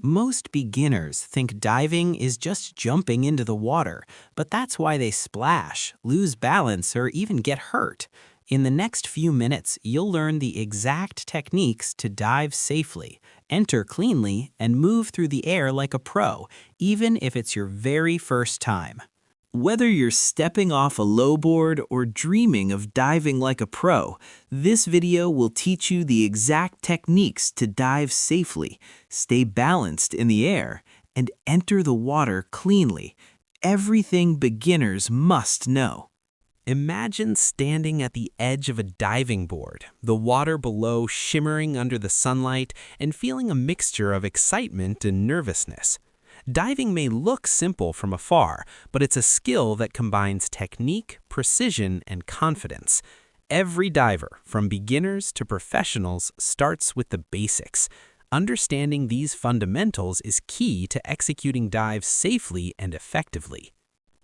Most beginners think diving is just jumping into the water, but that's why they splash, lose balance, or even get hurt. In the next few minutes, you'll learn the exact techniques to dive safely, enter cleanly, and move through the air like a pro, even if it's your very first time. Whether you're stepping off a lowboard or dreaming of diving like a pro, this video will teach you the exact techniques to dive safely, stay balanced in the air, and enter the water cleanly. Everything beginners must know. Imagine standing at the edge of a diving board, the water below shimmering under the sunlight, and feeling a mixture of excitement and nervousness. Diving may look simple from afar, but it's a skill that combines technique, precision, and confidence. Every diver, from beginners to professionals, starts with the basics. Understanding these fundamentals is key to executing dives safely and effectively.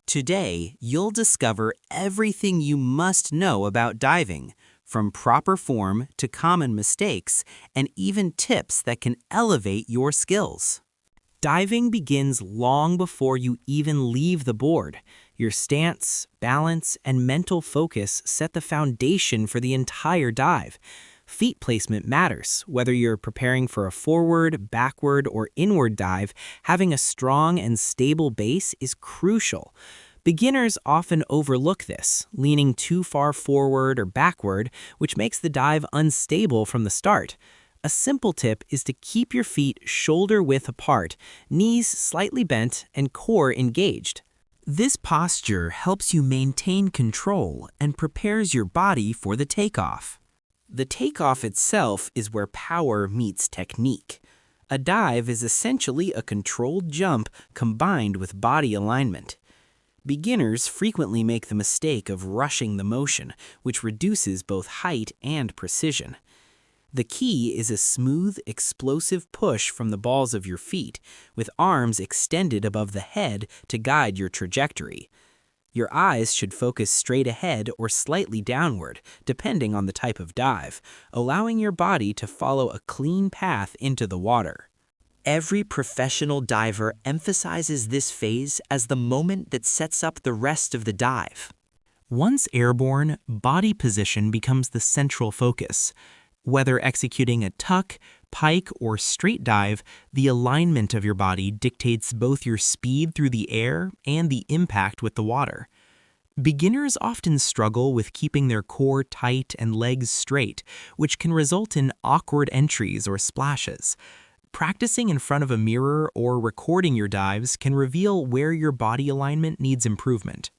Today, you'll discover everything you must know about diving, from proper form to common mistakes, and even tips that can elevate your skills. Diving begins long before you even leave the board. Your stance, balance, and mental focus set the foundation for the entire dive. Feet placement matters. Whether you're preparing for a forward, backward, or inward dive, having a strong and stable base is crucial. Beginners often overlook this, leaning too far forward or backward, which makes the dive unstable from the start. A simple tip is to keep your feet shoulder-width apart, knees slightly bent, and core engaged. This posture helps you maintain control and prepares your body for the takeoff. The takeoff itself is where power meets technique. A dive is essentially a controlled jump combined with body alignment. Beginners frequently make the mistake of rushing the motion, which reduces both height and precision. The key is a smooth, explosive push from the balls of your feet, with arms extended above the head to guide your trajectory. Your eyes should focus straight ahead or slightly downward, depending on the type of dive, allowing your body to follow a clean path into the water. Every professional diver emphasizes this phase as the moment that sets up the rest of the dive. Once airborne, body position becomes the central focus. Whether executing a tuck, pike, or straight dive, the alignment of your body dictates both your speed through the air and the impact with the water. Beginners often struggle with keeping their core tight and legs straight, which can result in awkward entries or splashes. Practicing in front of a mirror or recording your dives can reveal where your body alignment needs improvement.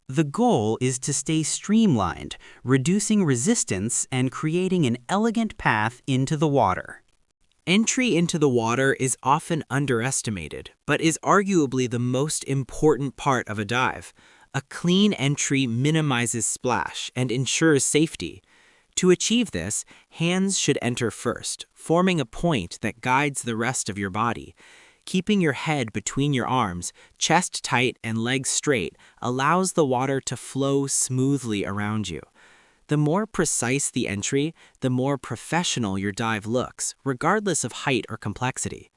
The goal is to stay streamlined, reducing resistance and creating an elegant path into the water. Entry into the water is often underestimated, but is arguably the most important part of a dive. A clean entry minimizes splash and ensures safety. To achieve this, hands should enter first, forming a point that guides the rest of your body. Keeping your head between your arms, chest tight and legs straight, allows the water to flow smoothly around you. The more precise the entry, the more professional your dive looks, regardless of height or complexity.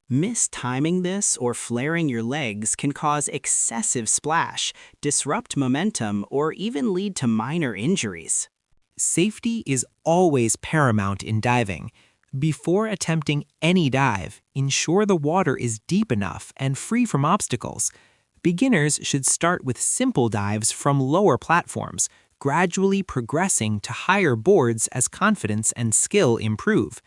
Mistiming this or flaring your legs can cause excessive splash, disrupt momentum, or even lead to minor injuries. Safety is always paramount in diving. Before attempting any dive, ensure the water is deep enough and free from obstacles. Beginners should start with simple dives from lower platforms, gradually progressing to higher boards as confidence and skill improve.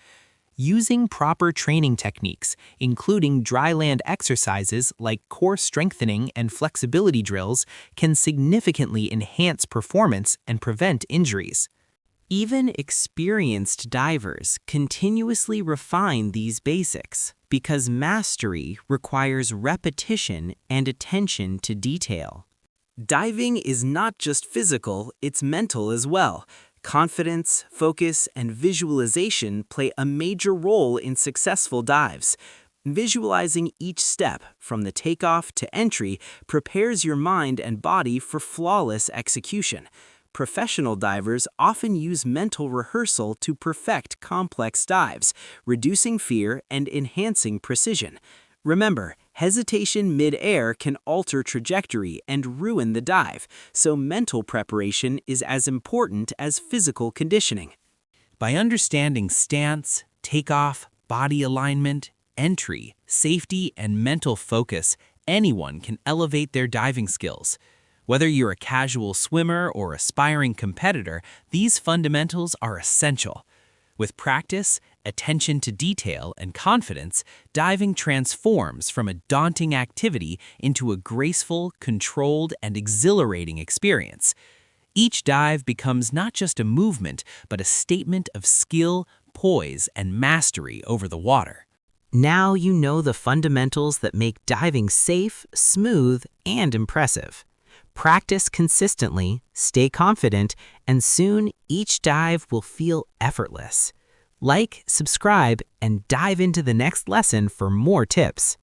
Using proper training techniques, including dry land exercises like core strengthening and flexibility drills, can significantly enhance performance and prevent injuries. Even experienced divers continuously refine these basics because mastery requires repetition and attention to detail. Diving is not just physical, it's mental as well. Confidence, focus, and visualization play a major role in successful dives. Visualizing each step, from the takeoff to entry, prepares your mind and body for flawless execution. Professional divers often use mental rehearsal to perfect complex dives, reducing fear and enhancing precision. Remember, hesitation mid-air can alter trajectory and ruin the dive, so mental preparation is as important as physical conditioning. By understanding stance, takeoff, body alignment, entry, safety, and mental focus, anyone can elevate their diving skills. Whether you're a casual swimmer or aspiring competitor, these fundamentals are essential. With practice, attention to detail, and confidence, diving transforms from a daunting activity into a graceful, controlled, and exhilarating experience. Each dive becomes not just a movement, but a statement of skill, poise, and mastery over the water. Now you know the fundamentals that make diving safe, smooth, and impressive. Practice consistently, stay confident, and soon each dive will feel effortless. Like, subscribe, and dive into the next lesson for more tips.